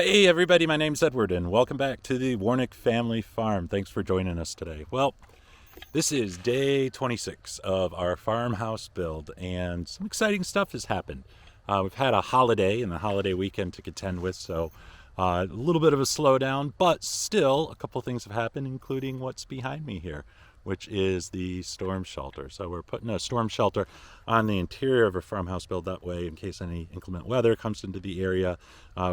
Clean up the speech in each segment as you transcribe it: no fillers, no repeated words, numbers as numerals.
Hey everybody, my name's Edward and welcome back to the Warnick Family Farm. Thanks for joining us today. Well, this is day 26 of our farmhouse build and some exciting stuff has happened. We've had a holiday and a holiday weekend to contend with, so a little bit of a slowdown, but still a couple things have happened, including what's behind me here, which is the storm shelter. So we're putting a storm shelter on the interior of a farmhouse build. That way, in case any inclement weather comes into the area,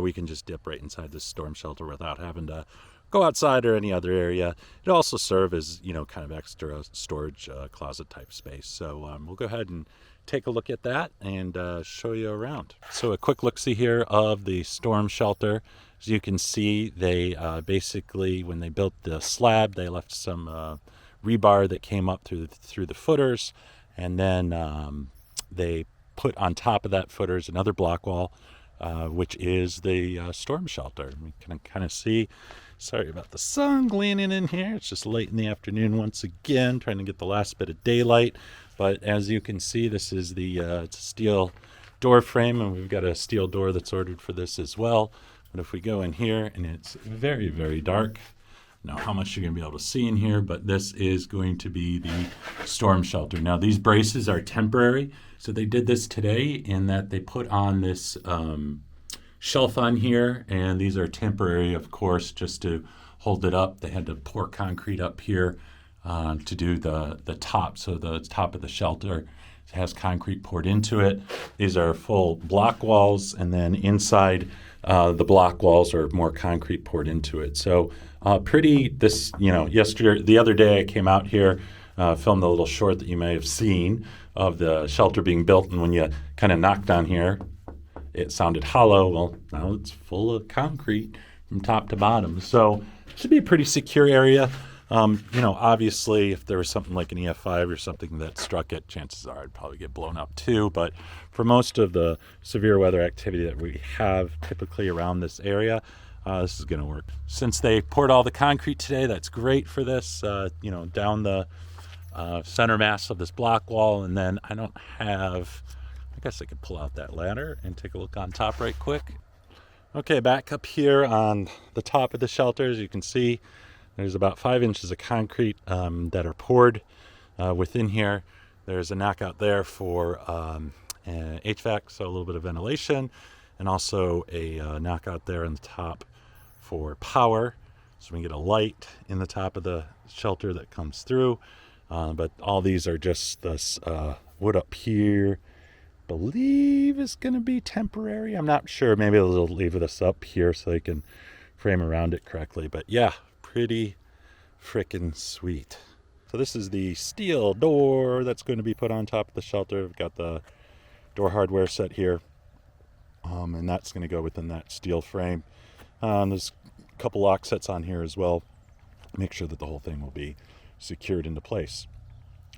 we can just dip right inside this storm shelter without having to go outside or any other area. It also serve as, kind of extra storage closet type space. So we'll go ahead and take a look at that and show you around. So a quick look-see here of the storm shelter. As you can see, they basically, when they built the slab, they left some rebar that came up through the footers, and then they put on top of that footers another block wall, which is the storm shelter. We can kind of see, sorry about the sun gleaming in here, it's just late in the afternoon once again, trying to get the last bit of daylight. But as you can see, this is the it's a steel door frame, and we've got a steel door that's ordered for this as well. But if we go in here, and it's very, very dark, know how much you're going to be able to see in here, but this is going to be the storm shelter. Now, these braces are temporary, so they did this today in that they put on this shelf on here, and these are temporary, of course, just to hold it up. They had to pour concrete up here to do the top, so the top of the shelter has concrete poured into it. These are full block walls, and then inside the block walls are more concrete poured into it. So the other day I came out here, filmed a little short that you may have seen of the shelter being built, and when you kind of knocked on here, it sounded hollow. Well, now it's full of concrete from top to bottom. So it should be a pretty secure area. Obviously, if there was something like an EF5 or something that struck it, chances are it'd probably get blown up too. But for most of the severe weather activity that we have typically around this area, this is going to work. Since they poured all the concrete today, that's great for this, down the center mass of this block wall. And then I guess I could pull out that ladder and take a look on top right quick. Okay, back up here on the top of the shelter, as you can see, there's about 5 inches of concrete that are poured within here. There's a knockout there for HVAC, so a little bit of ventilation, and also a knockout there on the top for power, so we can get a light in the top of the shelter that comes through. But all these are just this wood up here, believe is going to be temporary. I'm not sure. Maybe they'll leave this up here so they can frame around it correctly. But yeah, pretty freaking sweet. So this is the steel door that's going to be put on top of the shelter. We've got the door hardware set here, and that's going to go within that steel frame. There's a couple lock sets on here as well. Make sure that the whole thing will be secured into place.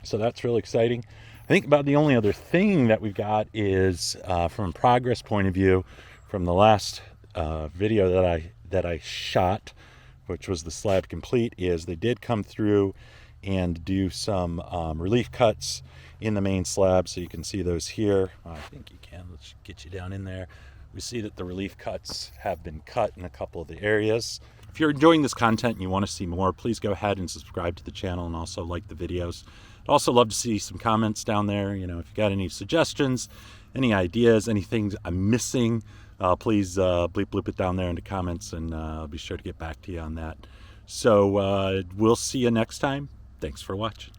So that's really exciting. I think about the only other thing that we've got is from a progress point of view, from the last video that I shot, which was the slab complete, is they did come through and do some relief cuts in the main slab. So you can see those here. I think you can. Let's get you down in there. We see that the relief cuts have been cut in a couple of the areas. If you're enjoying this content and you want to see more, please go ahead and subscribe to the channel and also like the videos. I'd also love to see some comments down there. If you got any suggestions, any ideas, anything I'm missing, please bleep it down there in the comments, and I'll be sure to get back to you on that. So we'll see you next time. Thanks for watching.